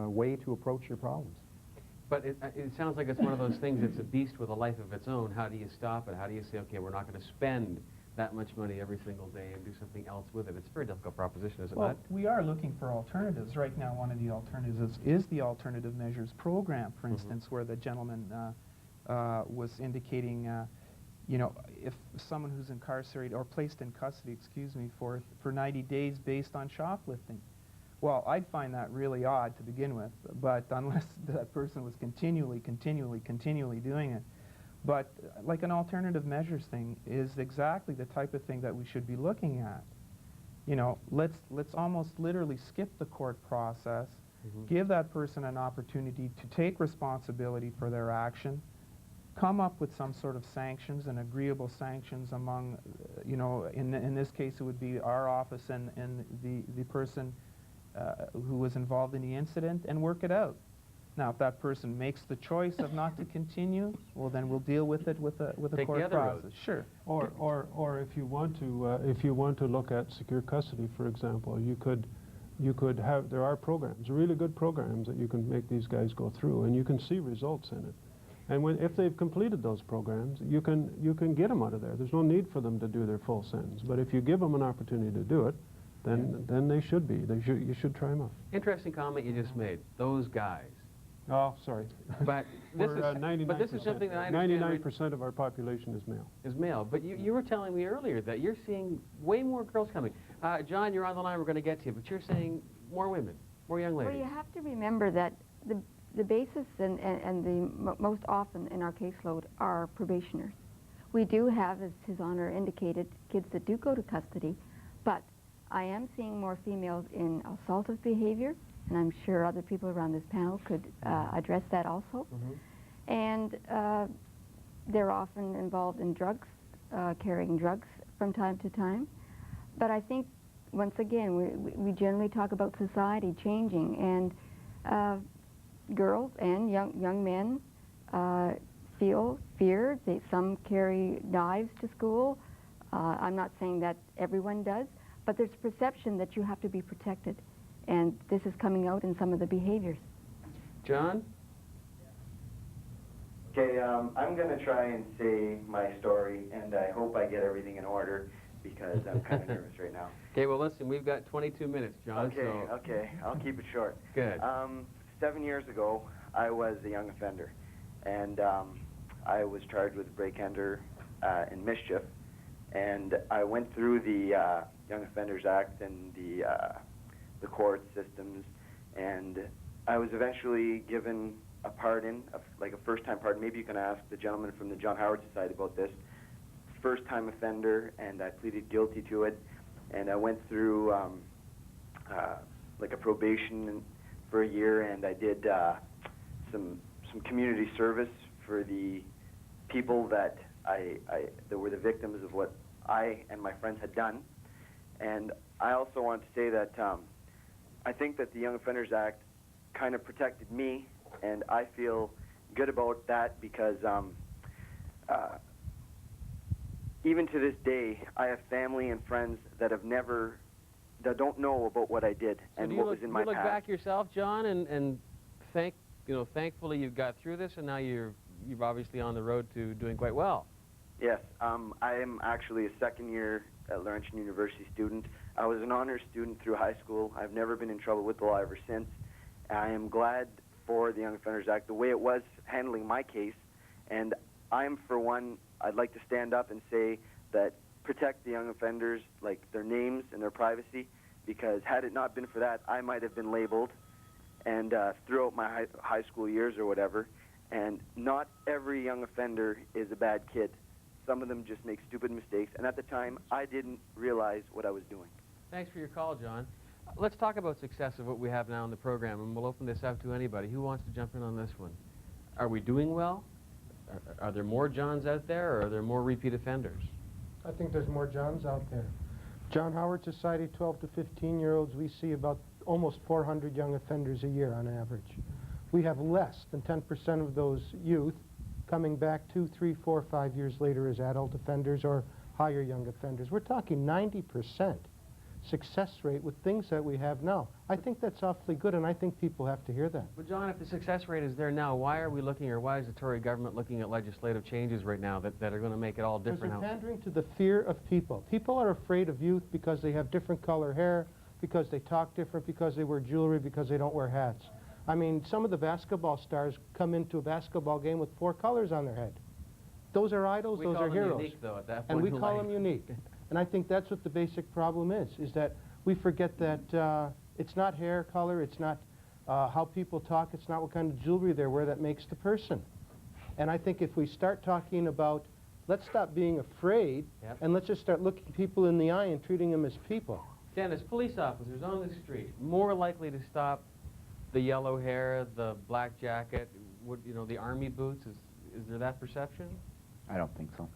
way to approach your problems. But it sounds like it's one of those things that's a beast with a life of its own. How do you stop it? How do you say, okay, we're not going to spend that much money every single day and do something else with it? It's a very difficult proposition, is it not? Well, we are looking for alternatives. Right now, one of the alternatives is the Alternative Measures Program, for instance, where the gentleman was indicating, you know, if someone who's incarcerated or placed in custody, excuse me, for 90 days based on shoplifting. Well, I'd find that really odd to begin with, but unless that person was continually doing it. But like an alternative measures thing is exactly the type of thing that we should be looking at. You know, let's almost literally skip the court process, give that person an opportunity to take responsibility for their action, come up with some sort of sanctions and agreeable sanctions among, you know, in this case it would be our office and the person who was involved in the incident, and work it out. Now, if that person makes the choice of not to continue, well, then we'll deal with it with a court process. Sure. Or if you want to look at secure custody, for example, you could have, there are programs, really good programs that you can make these guys go through, and you can see results in it. And if they've completed those programs, you can get them out of there. There's no need for them to do their full sentence. But if you give them an opportunity to do it, then they should be. You should try them out. Interesting comment you just made. Those guys. Oh, sorry. But this is something that I understand. 99% of our population is male. Is male. But you were telling me earlier that you're seeing way more girls coming. John, you're on the line. We're going to get to you. But you're saying more women, more young ladies. Well, you have to remember that the basis and the most often in our caseload are probationers. We do have, as His Honor indicated, kids that do go to custody, but I am seeing more females in assaultive behavior, and I'm sure other people around this panel could address that also. And they're often involved in drugs, carrying drugs from time to time. But I think, once again, we generally talk about society changing, and girls and young men feel fear. Some carry knives to school. I'm not saying that everyone does, but there's perception that you have to be protected. And this is coming out in some of the behaviors. John? Okay, I'm going to try and say my story, and I hope I get everything in order because I'm kind of nervous right now. Okay, well, listen, we've got 22 minutes, John. Okay, I'll keep it short. Good. 7 years ago, I was a young offender, and I was charged with break-enter and mischief, and I went through the Young Offenders Act and the court systems, and I was eventually given a pardon, like a first-time pardon. Maybe you can ask the gentleman from the John Howard Society about this. First-time offender, and I pleaded guilty to it, and I went through like a probation for a year, and I did some community service for the people that that were the victims of what I and my friends had done. And I also want to say that I think that the Young Offenders Act kind of protected me, and I feel good about that because even to this day, I have family and friends that that don't know about what I did and what was in my past. Do you look back yourself, John, and thankfully you've got through this, and now you're obviously on the road to doing quite well. Yes, I am actually a second-year Laurentian University student. I was an honors student through high school. I've never been in trouble with the law ever since. I am glad for the Young Offenders Act, the way it was handling my case, and for one, I'd like to stand up and say that protect the young offenders, like their names and their privacy, because had it not been for that, I might have been labeled and throughout my high school years or whatever, and not every young offender is a bad kid. Some of them just make stupid mistakes, and at the time, I didn't realize what I was doing. Thanks for your call, John. Let's talk about success of what we have now in the program, and we'll open this up to anybody. Who wants to jump in on this one? Are we doing well? Are there more Johns out there, or are there more repeat offenders? I think there's more Johns out there. John Howard Society, 12 to 15-year-olds, we see about almost 400 young offenders a year on average. We have less than 10% of those youth coming back 2, 3, 4, 5 years later as adult offenders or higher young offenders. We're talking 90% success rate with things that we have now. I think that's awfully good, and I think people have to hear that. But John, if the success rate is there now, why are we looking, or why is the Tory government looking at legislative changes right now that are going to make it all different? Because they're pandering to the fear of people. People are afraid of youth because they have different color hair, because they talk different, because they wear jewelry, because they don't wear hats. I mean, some of the basketball stars come into a basketball game with 4 colors on their head. Those are idols, those are heroes. Unique, though, at that and point we call them unique. And I think that's what the basic problem is that we forget that it's not hair color, it's not how people talk, it's not what kind of jewelry they wear that makes the person. And I think if we start talking about, let's stop being afraid, and let's just start looking people in the eye and treating them as people. Dennis, police officers on the street, more likely to stop the yellow hair, the black jacket, the army boots? Is there that perception? I don't think so.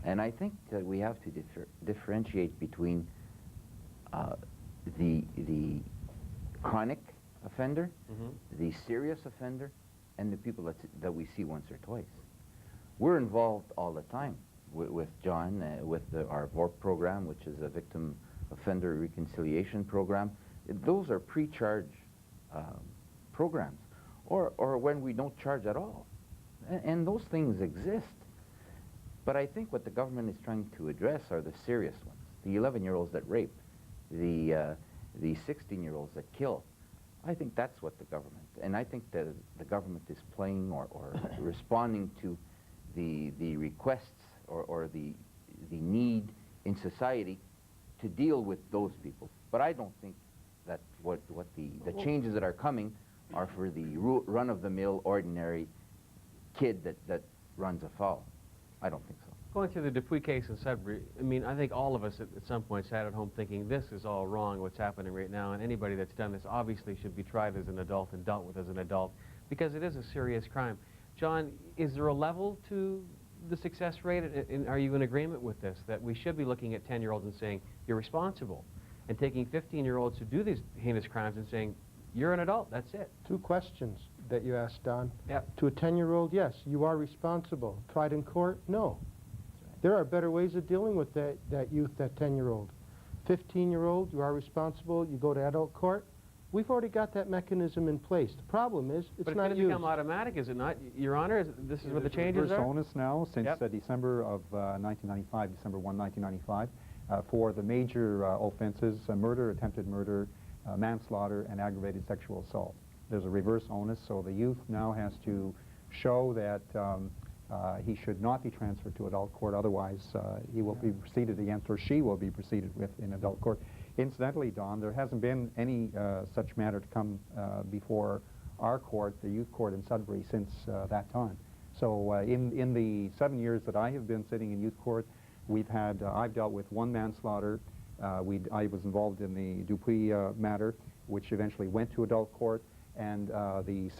And I think that we have to differentiate between the chronic offender, the serious offender, and the people that we see once or twice. We're involved all the time with John, with our VORP program, which is a victim offender reconciliation program. Those are pre-charge programs, or when we don't charge at all. And those things exist. But I think what the government is trying to address are the serious ones. The 11-year-olds that rape, the 16-year-olds that kill. I think that's what the government, and I think that the government is playing or responding to the requests or the need in society to deal with those people. But I don't think that what the changes that are coming are for the run-of-the-mill ordinary kid that runs afoul. I don't think so. Going through the Dupuis case in Sudbury, I mean, I think all of us at some point sat at home thinking this is all wrong, what's happening right now, and anybody that's done this obviously should be tried as an adult and dealt with as an adult, because it is a serious crime. John, is there a level to the success rate, and are you in agreement with this, that we should be looking at 10-year-olds and saying, you're responsible, and taking 15-year-olds who do these heinous crimes and saying, you're an adult, that's it? 2 questions that you asked, Don. Yep. To a 10-year-old, yes, you are responsible. Tried in court? No. There are better ways of dealing with that youth, that 10-year-old. 15-year-old, you are responsible, you go to adult court. We've already got that mechanism in place. The problem is, it's not used. But it's going to become automatic, is it not? Your Honor, this is what the changes are? Reverse onus now since December of 1995, December 1, 1995, for the major offenses, murder, attempted murder, manslaughter, and aggravated sexual assault. There's a reverse onus, so the youth now has to show that he should not be transferred to adult court, otherwise he will be proceeded against, or she will be proceeded with in adult court. Incidentally, Don, there hasn't been any such matter to come before our court, the youth court in Sudbury, since that time. So in the 7 years that I have been sitting in youth court, we've had, I've dealt with 1 manslaughter. I was involved in the Dupuis matter, which eventually went to adult court, and the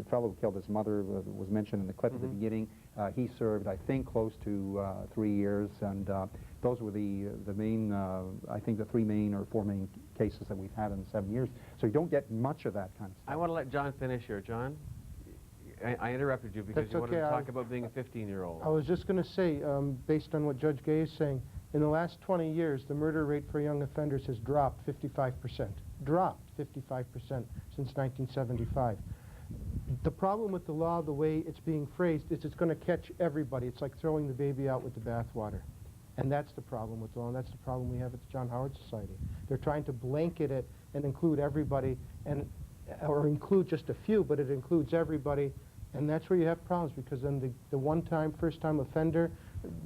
fellow who killed his mother was mentioned in the clip at the beginning. He served, I think, close to 3 years, and those were the main, I think the 3 main or 4 main cases that we've had in 7 years. So you don't get much of that kind of stuff. I want to let John finish here. John, I interrupted you because you wanted to talk about being a 15-year-old. I was just going to say, based on what Judge Gay is saying, in the last 20 years, the murder rate for young offenders has dropped 55%. Dropped 55% since 1975. The problem with the law, the way it's being phrased, is it's going to catch everybody. It's like throwing the baby out with the bathwater. And that's the problem with the law, and that's the problem we have at the John Howard Society. They're trying to blanket it and include everybody, or include just a few, but it includes everybody, and that's where you have problems, because then the one-time, first-time offender,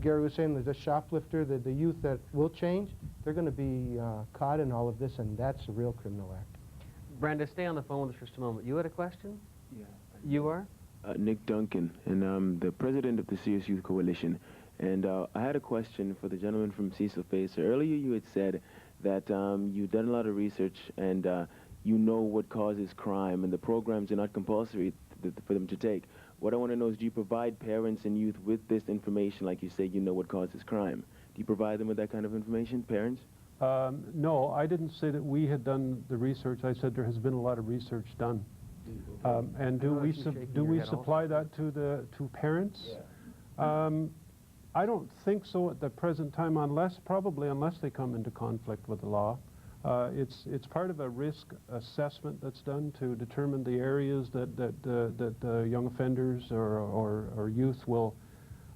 Gary was saying, the shoplifter, the youth that will change, they're going to be caught in all of this, and that's a real criminal act. Brenda, stay on the phone with us for just a moment. You had a question? Yeah. You are? Nick Duncan, and I'm the president of the Serious Youth Coalition. And I had a question for the gentleman from Cecil Facer. Earlier you had said that you've done a lot of research and you know what causes crime, and the programs are not compulsory for them to take. What I want to know is, do you provide parents and youth with this information, like you say, you know what causes crime? Do you provide them with that kind of information, parents? No, I didn't say that we had done the research. I said there has been a lot of research done. And do we supply that to parents? I don't think so at the present time, unless they come into conflict with the law. It's part of a risk assessment that's done to determine the areas that young offenders or youth will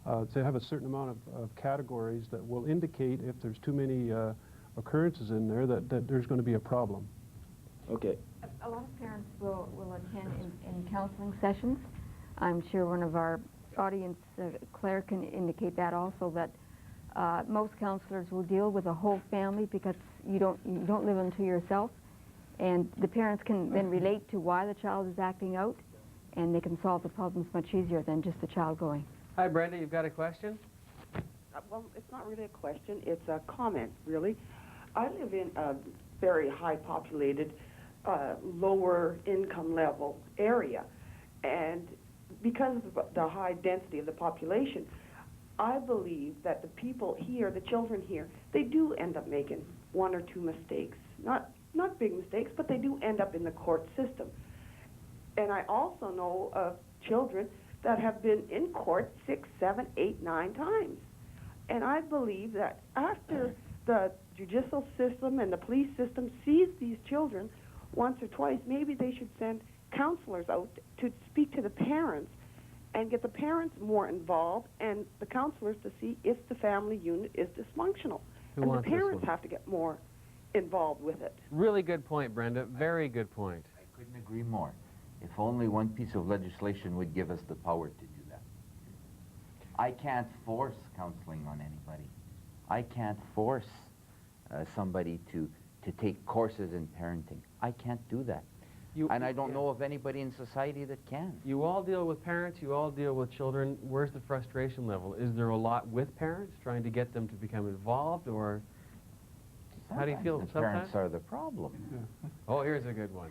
to have a certain amount of categories that will indicate if there's too many occurrences in there that there's going to be a problem. Okay. A lot of parents will attend in counseling sessions. I'm sure one of our audience, Claire, can indicate that also, that most counselors will deal with a whole family because you don't live unto yourself, and the parents can then relate to why the child is acting out, and they can solve the problems much easier than just the child going. Hi, Brenda, you've got a question? Well, it's not really a question, it's a comment, really. I live in a very high populated, lower income level area, and because of the high density of the population, I believe that the people here, the children here, they do end up making one or two mistakes. Not big mistakes, but they do end up in the court system. And I also know of children that have been in court 6, 7, 8, 9 times. And I believe that after the judicial system and the police system sees these children once or twice, maybe they should send counselors out to speak to the parents and get the parents more involved and the counselors to see if the family unit is dysfunctional. And the parents have to get more involved with it. Really good point, Brenda. Very good point. I couldn't agree more. If only one piece of legislation would give us the power to do that. I can't force counseling on anybody. I can't force somebody to take courses in parenting. I can't do that. And I don't know of anybody in society that can. You all deal with parents, you all deal with children. Where's the frustration level? Is there a lot with parents, trying to get them to become involved, or how do you feel? The parents are the problem. Yeah. Oh, here's a good one.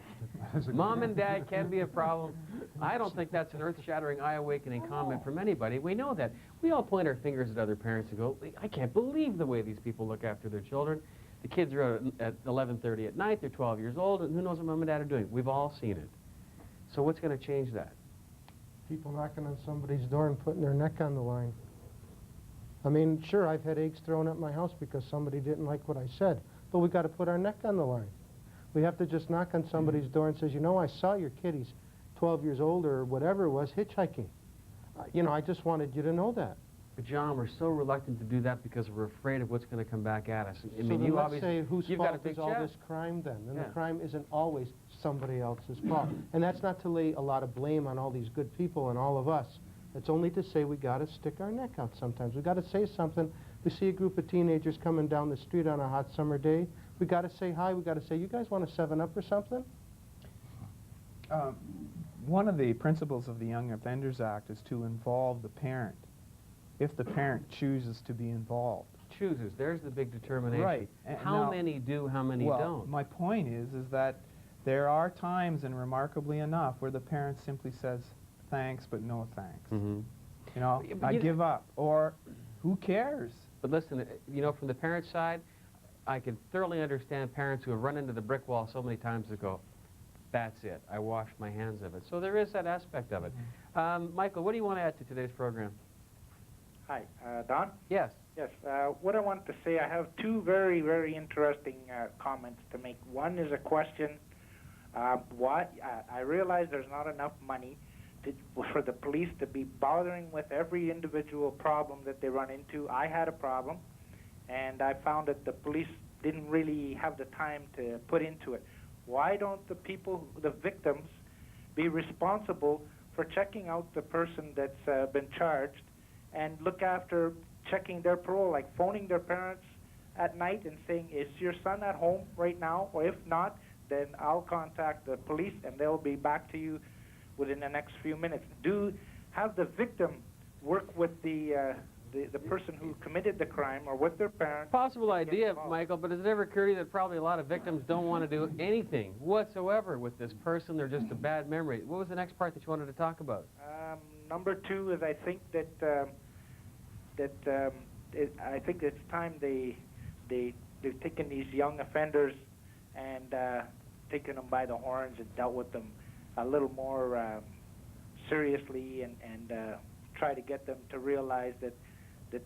Mom and Dad can be a problem. I don't think that's an earth-shattering, eye-awakening comment from anybody. We know that. We all point our fingers at other parents and go, I can't believe the way these people look after their children. The kids are out at 11:30 at night, they're 12 years old, and who knows what Mom and Dad are doing. We've all seen it. So what's going to change that? People knocking on somebody's door and putting their neck on the line. I mean, sure, I've had eggs thrown at my house because somebody didn't like what I said, but we got to put our neck on the line. We have to just knock on somebody's door and says, you know, I saw your kiddies 12 years old or whatever it was hitchhiking. You know, I just wanted you to know that. But John, we're so reluctant to do that because we're afraid of what's going to come back at us. I mean, so you let's say whose you've got a fault big is all chest. this crime then? And the crime isn't always somebody else's fault. And that's not to lay a lot of blame on all these good people and all of us. It's only to say we got to stick our neck out sometimes. We got to say something. We see a group of teenagers coming down the street on a hot summer day. We got to say hi. We got to say, you guys want a 7-Up or something? One of the principles of the Young Offenders Act is to involve the parent, if the parent chooses to be involved. Chooses. There's the big determination. Right. How many do, how many don't? My point is that there are times, and remarkably enough, where the parent simply says, thanks, but no thanks. Mm-hmm. You know, I give up, or who cares? But listen, you know, from the parent side, I can thoroughly understand parents who have run into the brick wall so many times that go, that's it, I washed my hands of it. So there is that aspect of it. Michael, what do you want to add to today's program? Hi, Don? Yes. Yes, what I want to say, I have two very, very interesting comments to make. One is a question. I realize there's not enough money for the police to be bothering with every individual problem that they run into. I had a problem, and I found that the police didn't really have the time to put into it. Why don't the people, the victims, be responsible for checking out the person that's been charged and look after checking their parole, like phoning their parents at night and saying, is your son at home right now? Or if not, then I'll contact the police and they'll be back to you within the next few minutes. Have the victim work with the person who committed the crime or with their parents. Possible idea, Michael, but has it ever occurred to you that probably a lot of victims don't want to do anything whatsoever with this person? They're just a bad memory. What was the next part that you wanted to talk about? Number two is I think that I think it's time they they've taken these young offenders and taken them by the horns and dealt with them a little more seriously, and try to get them to realize that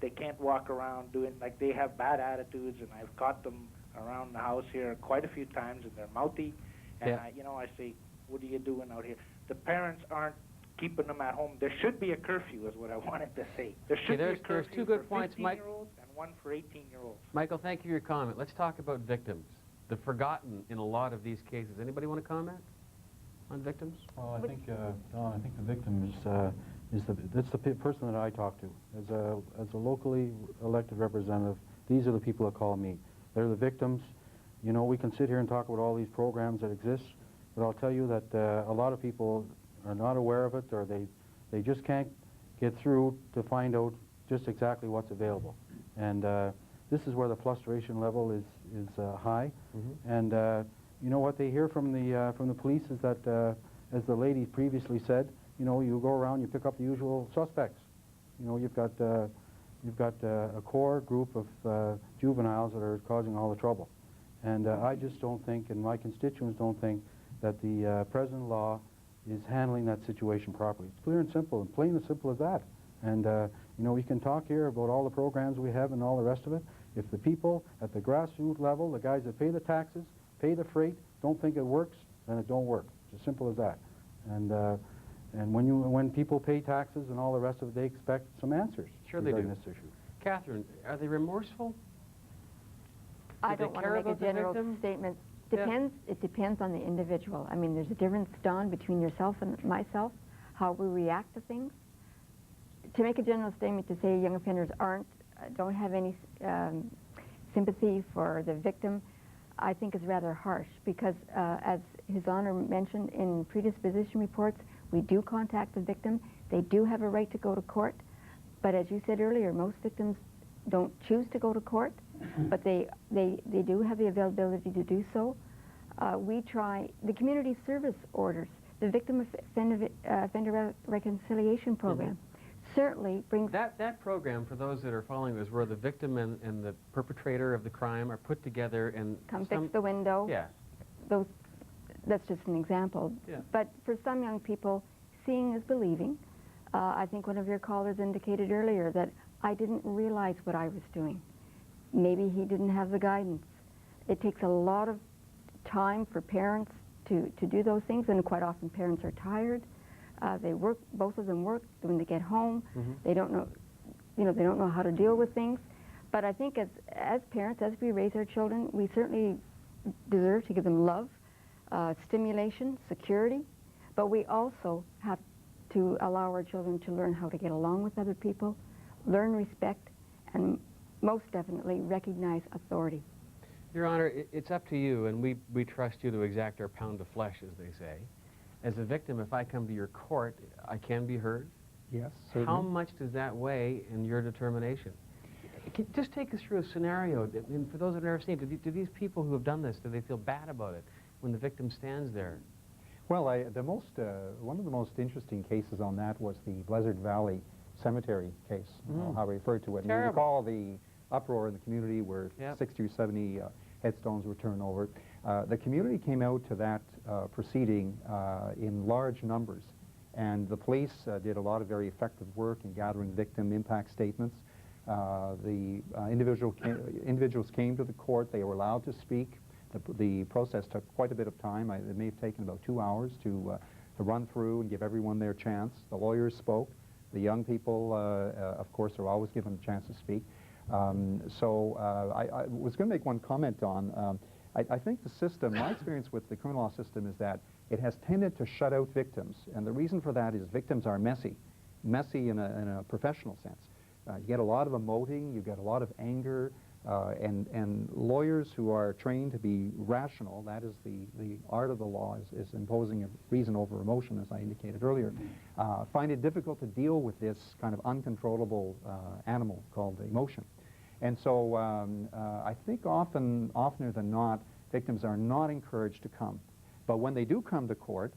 they can't walk around doing, like, they have bad attitudes. And I've caught them around the house here quite a few times, and they're mouthy. And I say, what are you doing out here? The parents aren't keeping them at home. There should be a curfew, is what I wanted to say. There should be a curfew there's two good for points, Mike. 15-year-olds and one for 18-year-olds. Michael, thank you for your comment. Let's talk about victims. The forgotten in a lot of these cases. Anybody want to comment on victims? Well, I think, Don, I think the victim that's the person that I talk to. As a locally elected representative, these are the people that call me. They're the victims. You know, we can sit here and talk about all these programs that exist, but I'll tell you that a lot of people are not aware of it, or they just can't get through to find out just exactly what's available. And this is where the frustration level is high. And you know, what they hear from the police is that, as the lady previously said, you know, you go around, you pick up the usual suspects. You know, you've got a core group of juveniles that are causing all the trouble. And I just don't think, and my constituents don't think, that the present law is handling that situation properly. It's clear and simple, and plain and simple as that. And you know, we can talk here about all the programs we have and all the rest of it. If the people at the grassroots level, the guys that pay the taxes, pay the freight, don't think it works, then it don't work. It's as simple as that. And when people pay taxes and all the rest of it, they expect some answers. Sure they do. This issue. Catherine, are they remorseful? I don't want to make a general statement. It depends on the individual. I mean, there's a difference, Don, between yourself and myself, how we react to things. To make a general statement to say young offenders don't have any sympathy for the victim, I think is rather harsh, because as His Honor mentioned in predisposition reports, we do contact the victim. They do have a right to go to court, but as you said earlier, most victims don't choose to go to court, but they do have the availability to do so. We try the community service orders, the Victim Offender Reconciliation Program. Certainly brings... That program, for those that are following this, where the victim and the perpetrator of the crime are put together and... Come fix the window. Yeah. That's just an example. Yeah. But for some young people, seeing is believing. I think one of your callers indicated earlier that I didn't realize what I was doing. Maybe he didn't have the guidance. It takes a lot of time for parents to do those things, and quite often parents are tired. They work, both of them work. When they get home, they don't know, they don't know how to deal with things. But I think as parents, as we raise our children, we certainly deserve to give them love, stimulation, security, but we also have to allow our children to learn how to get along with other people, learn respect, and most definitely recognize authority. Your Honor, it's up to you, and we trust you to exact our pound of flesh, as they say. As a victim, if I come to your court, I can be heard? Yes, certainly. How much does that weigh in your determination? Just take us through a scenario. And for those that have never seen it, do these people who have done this, do they feel bad about it when the victim stands there? Well, one of the most interesting cases on that was the Blizzard Valley Cemetery case, how I referred to it. And you recall the uproar in the community where 60 or 70 headstones were turned over. The community came out to that proceeding in large numbers, and the police did a lot of very effective work in gathering victim impact statements. The individuals came to the court. They were allowed to speak. The process took quite a bit of time. It may have taken about 2 hours to run through and give everyone their chance. The lawyers spoke. The young people, of course, are always given a chance to speak. I was going to make one comment on, I think the system, my experience with the criminal law system is that it has tended to shut out victims. And the reason for that is victims are messy in a professional sense. You get a lot of emoting, you get a lot of anger, and lawyers who are trained to be rational, that is the art of the law, is imposing a reason over emotion, as I indicated earlier, find it difficult to deal with this kind of uncontrollable animal called emotion. And so I think oftener than not, victims are not encouraged to come. But when they do come to court,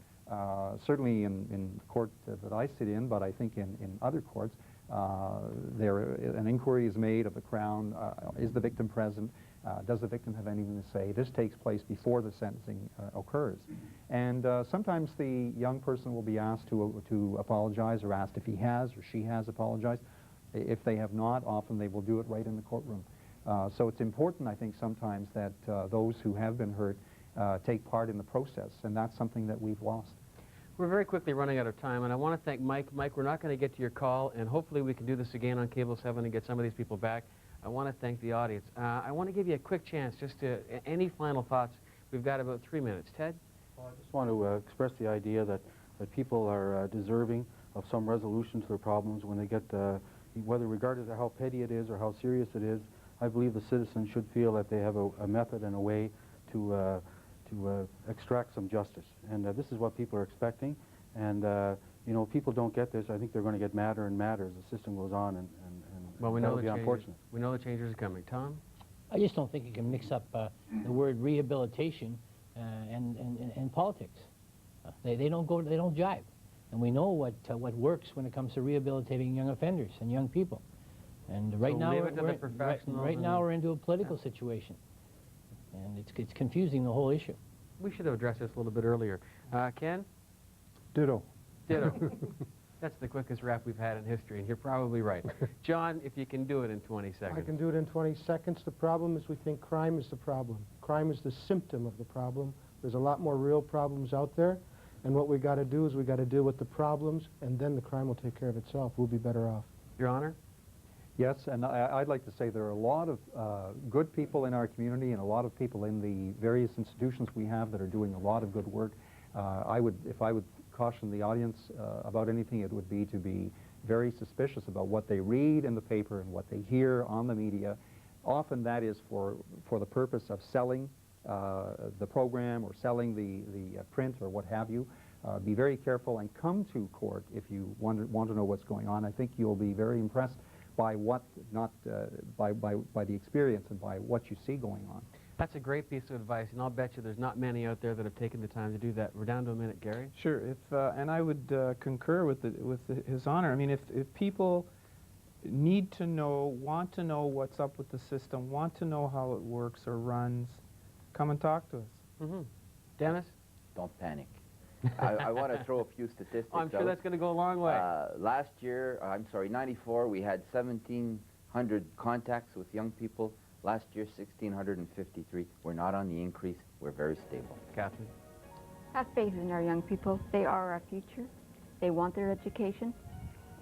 certainly in the court that I sit in, but I think in other courts, an inquiry is made of the Crown, is the victim present, Does the victim have anything to say? This takes place before the sentencing occurs. And sometimes the young person will be asked to apologize, or asked if he has or she has apologized. If they have not, often they will do it right in the courtroom. So it's important, I think, sometimes that those who have been hurt take part in the process, and that's something that we've lost. We're very quickly running out of time, and I want to thank Mike. Mike, we're not going to get to your call, and hopefully we can do this again on Cable 7 and get some of these people back. I want to thank the audience. I want to give you a quick chance, just to, any final thoughts? We've got about 3 minutes. Ted? Well, I just want to express the idea that people are deserving of some resolution to their problems when they get, whether regardless of how petty it is or how serious it is. I believe the citizens should feel that they have a method and a way to extract some justice. And this is what people are expecting. And, you know, if people don't get this, I think they're going to get madder and madder as the system goes on, and well, we know that'll be unfortunate. We know the changes are coming. Tom? I just don't think you can mix up the word rehabilitation and politics. They don't go. They don't jive. And we know what works when it comes to rehabilitating young offenders and young people. And right now, we're into a political situation, and it's confusing the whole issue. We should have addressed this a little bit earlier. Ken? Ditto. Ditto. That's the quickest wrap we've had in history, and you're probably right. John, if you can do it in 20 seconds. I can do it in 20 seconds. The problem is we think crime is the problem. Crime is the symptom of the problem. There's a lot more real problems out there, and what we got to do is we got to deal with the problems, and then the crime will take care of itself. We'll be better off. Your Honor? Yes, and I'd like to say there are a lot of good people in our community and a lot of people in the various institutions we have that are doing a lot of good work. If I would caution the audience about anything, it would be to be very suspicious about what they read in the paper and what they hear on the media. Often that is for the purpose of selling the program or selling the print or what have you. Be very careful and come to court if you want to know what's going on. I think you'll be very impressed by by the experience and by what you see going on. That's a great piece of advice, and I'll bet you there's not many out there that have taken the time to do that. We're down to a minute, Gary. Sure, and I would concur with His Honor. I mean, if people need to know, want to know what's up with the system, want to know how it works or runs, come and talk to us. Mm-hmm. Dennis? Don't panic. I want to throw a few statistics I'm sure that's going to go a long way. Last year, 94, we had 1,700 contacts with young people. Last year, 1,653. We're not on the increase. We're very stable. Catherine? Have faith in our young people. They are our future. They want their education,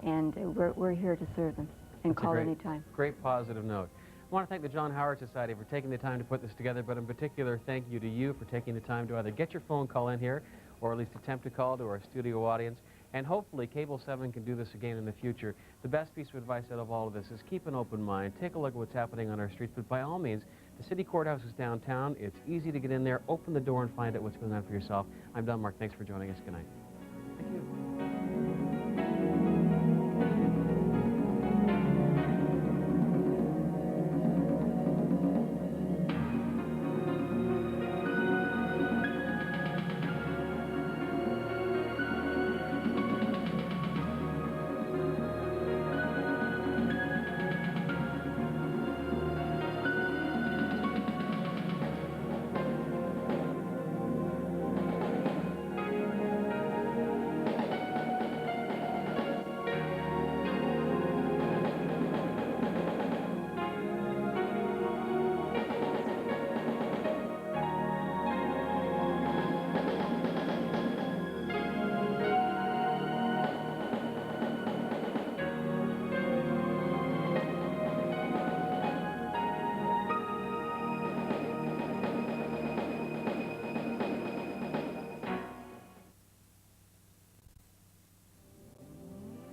and we're here to serve them, and call anytime. Great positive note. I want to thank the John Howard Society for taking the time to put this together, but in particular, thank you to you for taking the time to either get your phone call in here or at least attempt to call to our studio audience. And hopefully Cable 7 can do this again in the future. The best piece of advice out of all of this is keep an open mind. Take a look at what's happening on our streets, but by all means, the city courthouse is downtown. It's easy to get in there. Open the door and find out what's going on for yourself. I'm Don Mark. Thanks for joining us. Good night. Thank you.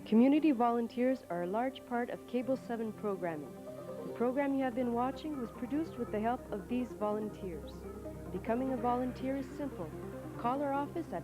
Community volunteers are a large part of Cable 7 programming. The program you have been watching was produced with the help of these volunteers. Becoming a volunteer is simple. Call our office at